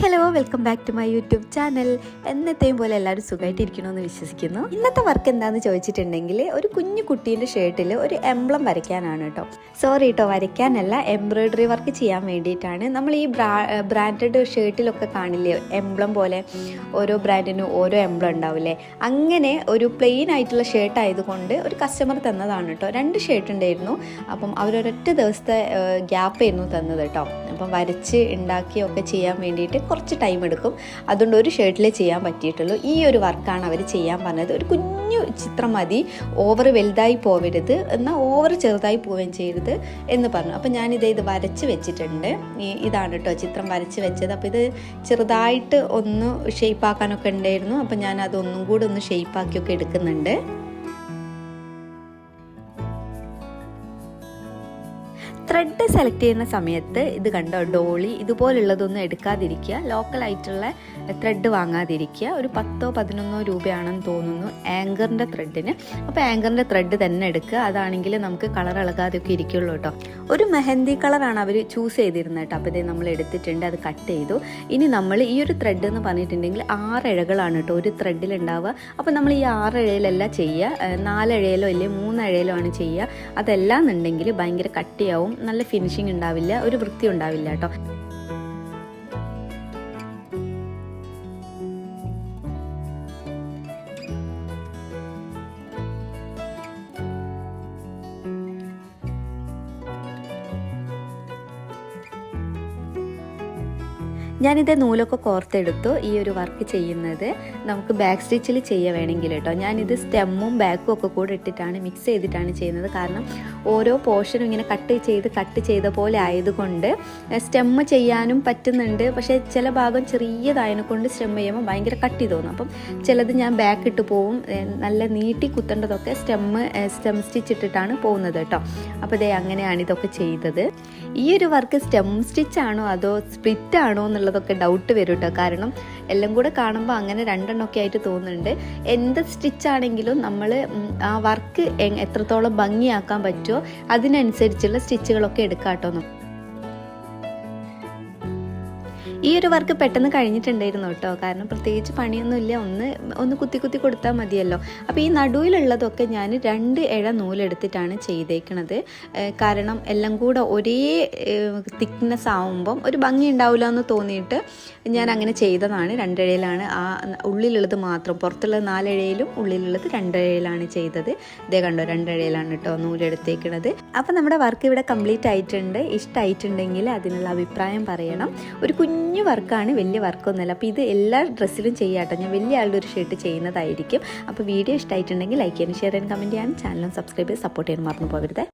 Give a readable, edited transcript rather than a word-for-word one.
Hello welcome back to my YouTube channel. എന്നത്തെയും പോലെ എല്ലാവരും സുഖമായിട്ടിരിക്കണമെന്ന് വിശ്വസിക്കുന്നു. ഇന്നത്തെ വർക്ക് എന്താണെന്ന് ചോദിച്ചിട്ടുണ്ടെങ്കിൽ ഒരു കുഞ്ഞു കുട്ടീൻ്റെ ഷർട്ടിൽ ഒരു എംബ്ലം വരയ്ക്കാനാണ് കേട്ടോ. സോറി കേട്ടോ, വരയ്ക്കാനല്ല, എംബ്രോയ്ഡറി വർക്ക് ചെയ്യാൻ വേണ്ടിയിട്ടാണ്. നമ്മൾ ഈ ബ്രാൻഡഡ് ഷർട്ടിലൊക്കെ കാണില്ലേ എംബ്ലം പോലെ, ഓരോ ബ്രാൻഡിനും ഓരോ എംബ്ലം ഉണ്ടാവില്ലേ, അങ്ങനെ ഒരു പ്ലെയിൻ ആയിട്ടുള്ള ഷർട്ട് ആയതുകൊണ്ട് ഒരു കസ്റ്റമർ തന്നതാണ് കേട്ടോ. 2 ഷർട്ട് ഉണ്ടായിരുന്നു. അപ്പം അവരൊരൊറ്റ ദിവസത്തെ ഗ്യാപ്പായിരുന്നു തന്നത് കേട്ടോ. അപ്പം വരച്ച് ഉണ്ടാക്കിയൊക്കെ ചെയ്യാൻ വേണ്ടിയിട്ട് കുറച്ച് ടൈം എടുക്കും. അതുകൊണ്ട് ഒരു ഷർട്ടിലേ ചെയ്യാൻ പറ്റിയിട്ടുള്ളൂ. ഈ ഒരു വർക്കാണ് അവർ ചെയ്യാൻ പറഞ്ഞത്. ഒരു കുഞ്ഞു ചിത്രം മതി, ഓവർ വലുതായി പോവരുത്, എന്നാൽ ഓവർ ചെറുതായി പോവുകയും ചെയ്യരുത് എന്ന് പറഞ്ഞു. അപ്പം ഞാനിത് വരച്ച് വെച്ചിട്ടുണ്ട്. ഇതാണ് കേട്ടോ ചിത്രം വരച്ച് വെച്ചത്. അപ്പോൾ ഇത് ചെറുതായിട്ട് ഒന്ന് ഷേപ്പാക്കാനൊക്കെ ഉണ്ടായിരുന്നു. അപ്പം ഞാൻ അതൊന്നും കൂടെ ഒന്ന് ഷേപ്പാക്കിയൊക്കെ എടുക്കുന്നുണ്ട്. ത്രെഡ് സെലക്ട് ചെയ്യുന്ന സമയത്ത് ഇത് കണ്ടോ, ഡോളി ഇതുപോലുള്ളതൊന്നും എടുക്കാതിരിക്കുക, ലോക്കലായിട്ടുള്ള ത്രെഡ് വാങ്ങാതിരിക്കുക. ഒരു 10-11 രൂപയാണെന്ന് തോന്നുന്നു ആങ്കറിൻ്റെ ത്രെഡിന്. അപ്പോൾ ആങ്കറിൻ്റെ ത്രെഡ് തന്നെ എടുക്കുക, അതാണെങ്കിൽ നമുക്ക് കളർ ഇളകാതെയൊക്കെ ഇരിക്കുള്ളൂ കേട്ടോ. ഒരു മെഹന്തി കളറാണ് അവർ ചൂസ് ചെയ്തിരുന്നത് കേട്ടോ. അപ്പോൾ ഇത് നമ്മൾ എടുത്തിട്ടുണ്ട്, അത് കട്ട് ചെയ്തു. ഇനി നമ്മൾ ഈ ഒരു ത്രെഡ് എന്ന് പറഞ്ഞിട്ടുണ്ടെങ്കിൽ 6 ഇഴകളാണ് കേട്ടോ ഒരു ത്രെഡിൽ ഉണ്ടാവുക. അപ്പോൾ നമ്മൾ ഈ 6 ഇഴയിലല്ല ചെയ്യുക, 4 ഇഴയിലോ അല്ലെങ്കിൽ 3 ഇഴയിലോ ആണ് ചെയ്യുക. അതെല്ലാം എന്നുണ്ടെങ്കിൽ ഭയങ്കര കട്ടിയാവും, നല്ല ഫിനിഷിങ് ഉണ്ടാവില്ല, ഒരു വൃത്തി ഉണ്ടാവില്ല കേട്ടോ. ഞാനിത് നൂലൊക്കെ കോർത്തെടുത്തു. ഈ ഒരു വർക്ക് ചെയ്യുന്നത് നമുക്ക് ബാക്ക് സ്റ്റിച്ചിൽ ചെയ്യുക വേണമെങ്കിൽ കേട്ടോ. ഞാനിത് സ്റ്റെമ്മും ബാക്കും ഒക്കെ കൂടെ ഇട്ടിട്ടാണ് മിക്സ് ചെയ്തിട്ടാണ് ചെയ്യുന്നത്. കാരണം ഓരോ പോർഷനും ഇങ്ങനെ കട്ട് ചെയ്ത പോലെ ആയതുകൊണ്ട് സ്റ്റെമ്മ് ചെയ്യാനും പറ്റുന്നുണ്ട്. പക്ഷേ ചില ഭാഗം ചെറിയതായതിനെ കൊണ്ട് സ്റ്റെം ചെയ്യുമ്പോൾ ഭയങ്കര കട്ടി തോന്നും. അപ്പം ചിലത് ഞാൻ ബാക്ക് ഇട്ട് പോവും, നല്ല നീട്ടി കുത്തേണ്ടതൊക്കെ സ്റ്റെം സ്റ്റിച്ച് ഇട്ടിട്ടാണ് പോകുന്നത് കേട്ടോ. അപ്പോൾ ഇതേ അങ്ങനെയാണ് ഇതൊക്കെ ചെയ്തത്. ഈ ഒരു വർക്ക് സ്റ്റെം സ്റ്റിച്ചാണോ അതോ സ്പ്ലിറ്റ് ആണോ എന്നുള്ളതൊക്കെ ഡൗട്ട് വരും കേട്ടോ. കാരണം എല്ലാം കൂടെ കാണുമ്പോൾ അങ്ങനെ 2 എണ്ണമൊക്കെ ആയിട്ട് തോന്നുന്നുണ്ട്. എന്ത് സ്റ്റിച്ചാണെങ്കിലും നമ്മൾ ആ വർക്ക് എത്രത്തോളം ഭംഗിയാക്കാൻ പറ്റുമോ അതിനനുസരിച്ചുള്ള സ്റ്റിച്ചുകളൊക്കെ എടുക്കാം കേട്ടോ. ഈ ഒരു വർക്ക് പെട്ടെന്ന് കഴിഞ്ഞിട്ടുണ്ടായിരുന്നു കേട്ടോ. കാരണം പ്രത്യേകിച്ച് പണിയൊന്നുമില്ല, ഒന്ന് കുത്തി കൊടുത്താൽ മതിയല്ലോ. അപ്പോൾ ഈ നടുവിലുള്ളതൊക്കെ ഞാൻ 2 ഇഴ നൂലെടുത്തിട്ടാണ് ചെയ്തേക്കണത്. കാരണം എല്ലാം കൂടെ ഒരേ തിക്നെസ് ആവുമ്പം ഒരു ഭംഗി ഉണ്ടാവില്ല എന്ന് തോന്നിയിട്ട് ഞാൻ അങ്ങനെ ചെയ്തതാണ്. 2 ഇഴയിലാണ് ആ ഉള്ളിലുള്ളത് മാത്രം, പുറത്തുള്ളത് 4 ഇഴയിലും ഉള്ളിലുള്ളത് 2 ഇഴയിലാണ് ചെയ്തത്. ഇതേ കണ്ടോ, 2 ഇഴയിലാണ് കേട്ടോ നൂലെടുത്തേക്കണത്. അപ്പോൾ നമ്മുടെ വർക്ക് ഇവിടെ കംപ്ലീറ്റ് ആയിട്ടുണ്ട്. ഇഷ്ടമായിട്ടുണ്ടെങ്കിൽ അതിനുള്ള അഭിപ്രായം പറയണം. ഒരു കുഞ്ഞു വർക്കാണ്, വലിയ വർക്കൊന്നുമല്ല. അപ്പോൾ ഇത് എല്ലാ ഡ്രസ്സിലും ചെയ്യാട്ടോ. ഞാൻ വലിയ ആളുടെ ഒരു ഷർട്ട് ചെയ്യുന്നതായിരിക്കും. അപ്പോൾ വീഡിയോ ഇഷ്ടമായിട്ടുണ്ടെങ്കിൽ ലൈക്ക് ചെയ്യാനും ഷെയർ ചെയ്യാനും കമൻറ്റ് ചെയ്യാനും ചാനലും സബ്സ്ക്രൈബ് ചെയ്ത് സപ്പോർട്ട് ചെയ്യാൻ മറന്നു പോകരുത്.